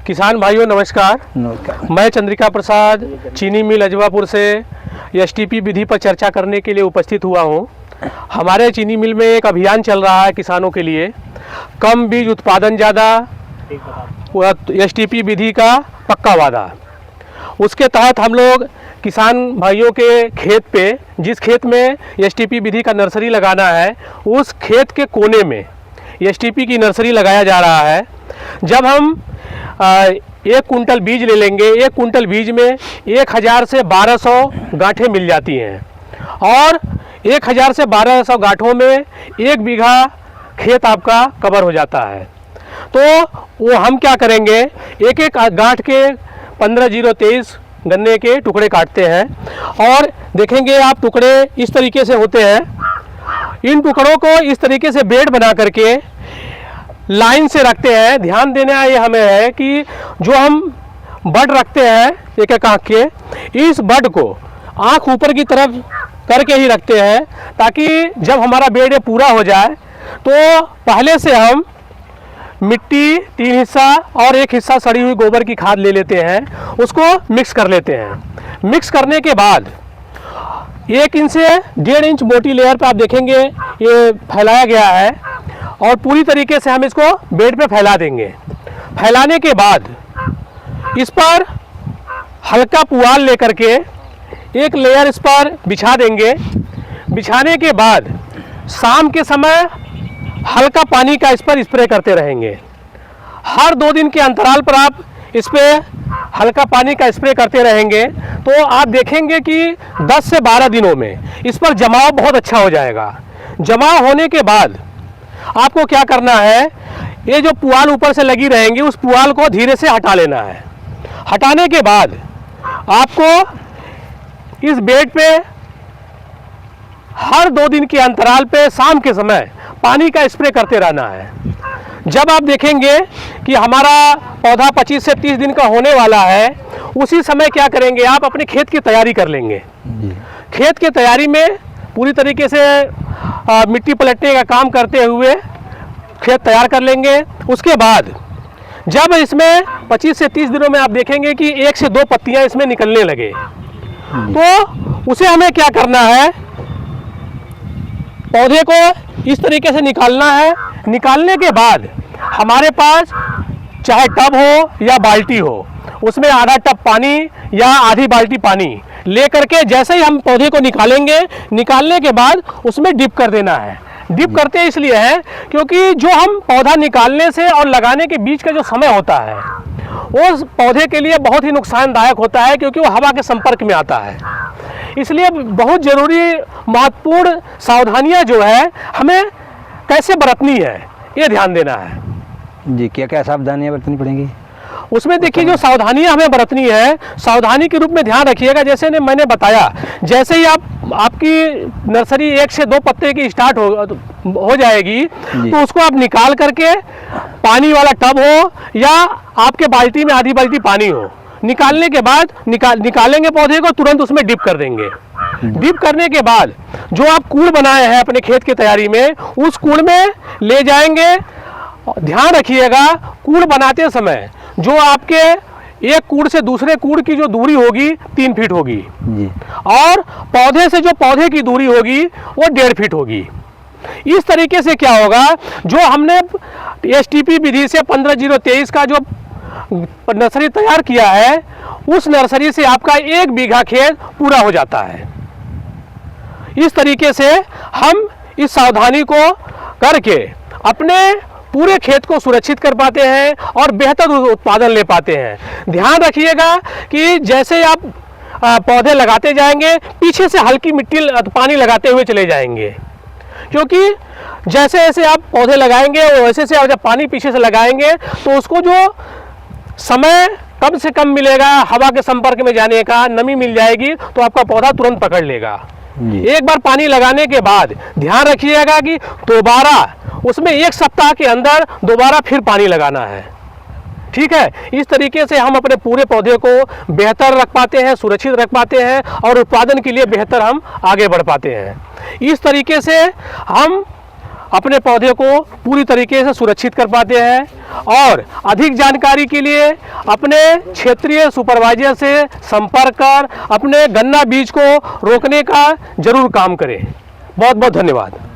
किसान भाइयों नमस्कार। मैं चंद्रिका प्रसाद चीनी मिल अजवापुर से एसटीपी विधि पर चर्चा करने के लिए उपस्थित हुआ हूं। हमारे चीनी मिल में एक अभियान चल रहा है किसानों के लिए, कम बीज उत्पादन ज़्यादा, एसटीपी विधि का पक्का वादा। उसके तहत हम लोग किसान भाइयों के खेत पे, जिस खेत में एसटीपी विधि का नर्सरी लगाना है, उस खेत के कोने में एसटीपी की नर्सरी लगाया जा रहा है। जब हम 1 कुंटल बीज ले लेंगे, 1 कुंटल बीज में 1000 से 1200 गांठें मिल जाती हैं और 1000 से 1200 गांठों में 1 बीघा खेत आपका कवर हो जाता है। तो वो हम क्या करेंगे, एक एक गांठ के 15-0-23 गन्ने के टुकड़े काटते हैं और देखेंगे आप टुकड़े इस तरीके से होते हैं। इन टुकड़ों को इस तरीके से बेड बना करके लाइन से रखते हैं। ध्यान देना ये हमें है कि जो हम बड रखते हैं एक एक आँख के, इस बड को आँख ऊपर की तरफ करके ही रखते हैं, ताकि जब हमारा बेड ये पूरा हो जाए तो पहले से हम मिट्टी 3 हिस्सा और 1 हिस्सा सड़ी हुई गोबर की खाद ले लेते हैं, उसको मिक्स कर लेते हैं। मिक्स करने के बाद 1 इंच से 1.5 इंच मोटी लेयर पर आप देखेंगे ये फैलाया गया है और पूरी तरीके से हम इसको बेड पे फैला देंगे। फैलाने के बाद इस पर हल्का पुआल लेकर के एक लेयर इस पर बिछा देंगे। बिछाने के बाद शाम के समय हल्का पानी का इस पर स्प्रे करते रहेंगे। हर 2 दिन के अंतराल पर आप इस पर हल्का पानी का स्प्रे करते रहेंगे तो आप देखेंगे कि 10 से 12 दिनों में इस पर जमाव बहुत अच्छा हो जाएगा। जमाव होने के बाद आपको क्या करना है, ये जो पुआल ऊपर से लगी रहेंगी उस पुआल को धीरे से हटा लेना है। हटाने के बाद आपको इस बेड पे हर 2 दिन के अंतराल पे शाम के समय पानी का स्प्रे करते रहना है। जब आप देखेंगे कि हमारा पौधा 25 से 30 दिन का होने वाला है, उसी समय क्या करेंगे, आप अपने खेत की तैयारी कर लेंगे। खेत की तैयारी में पूरी तरीके से मिट्टी पलटने का काम करते हुए खेत तैयार कर लेंगे। उसके बाद जब इसमें 25 से 30 दिनों में आप देखेंगे कि 1 से 2 पत्तियां इसमें निकलने लगे, तो उसे हमें क्या करना है, पौधे को इस तरीके से निकालना है। निकालने के बाद हमारे पास चाहे टब हो या बाल्टी हो, उसमें आधा टब पानी या आधी बाल्टी पानी ले करके जैसे ही हम पौधे को निकालेंगे, निकालने के बाद उसमें डिप कर देना है। डिप करते इसलिए है क्योंकि जो हम पौधा निकालने से और लगाने के बीच का जो समय होता है वो पौधे के लिए बहुत ही नुकसानदायक होता है, क्योंकि वो हवा के संपर्क में आता है। इसलिए बहुत ज़रूरी महत्वपूर्ण सावधानियां जो है हमें कैसे बरतनी है, ये ध्यान देना है। जी, क्या क्या सावधानियां बरतनी पड़ेंगी उसमें? देखिए, जो सावधानियां हमें बरतनी है, सावधानी के रूप में ध्यान रखिएगा। जैसे ने मैंने बताया, जैसे ही आपकी नर्सरी 1 से 2 पत्ते की स्टार्ट हो जाएगी तो उसको आप निकाल करके, पानी वाला टब हो या आपके बाल्टी में आधी बाल्टी पानी हो, निकालने के बाद निकालेंगे पौधे को, तुरंत उसमें डिप कर देंगे। डिप करने के बाद जो आप कूड़ बनाए हैं अपने खेत की तैयारी में, उस कूड़ में ले जाएंगे। ध्यान रखिएगा, कूड़ बनाते समय जो आपके एक कूड़ से दूसरे कूड़ की जो दूरी होगी 3 फीट होगी और पौधे से जो पौधे की दूरी होगी वो 1.5 फीट होगी। इस तरीके से क्या होगा, जो हमने एसटीपी विधि से 15-0-23 का जो नर्सरी तैयार किया है, उस नर्सरी से आपका 1 बीघा खेत पूरा हो जाता है। इस तरीके से हम इस सावधानी को करके अपने पूरे खेत को सुरक्षित कर पाते हैं और बेहतर उत्पादन ले पाते हैं। ध्यान रखिएगा कि जैसे आप पौधे लगाते जाएंगे, पीछे से हल्की मिट्टी पानी लगाते हुए चले जाएंगे, क्योंकि जैसे जैसे आप पौधे लगाएंगे वैसे से जब पानी पीछे से लगाएंगे तो उसको जो समय कम से कम मिलेगा हवा के संपर्क में जाने का, नमी मिल जाएगी तो आपका पौधा तुरंत पकड़ लेगा। एक बार पानी लगाने के बाद ध्यान रखिएगा कि दोबारा उसमें 1 सप्ताह के अंदर दोबारा फिर पानी लगाना है। ठीक है, इस तरीके से हम अपने पूरे पौधे को बेहतर रख पाते हैं, सुरक्षित रख पाते हैं और उत्पादन के लिए बेहतर हम आगे बढ़ पाते हैं। इस तरीके से हम अपने पौधे को पूरी तरीके से सुरक्षित कर पाते हैं। और अधिक जानकारी के लिए अपने क्षेत्रीय सुपरवाइजर से संपर्क कर अपने गन्ना बीज को रोकने का जरूर काम करें। बहुत बहुत धन्यवाद।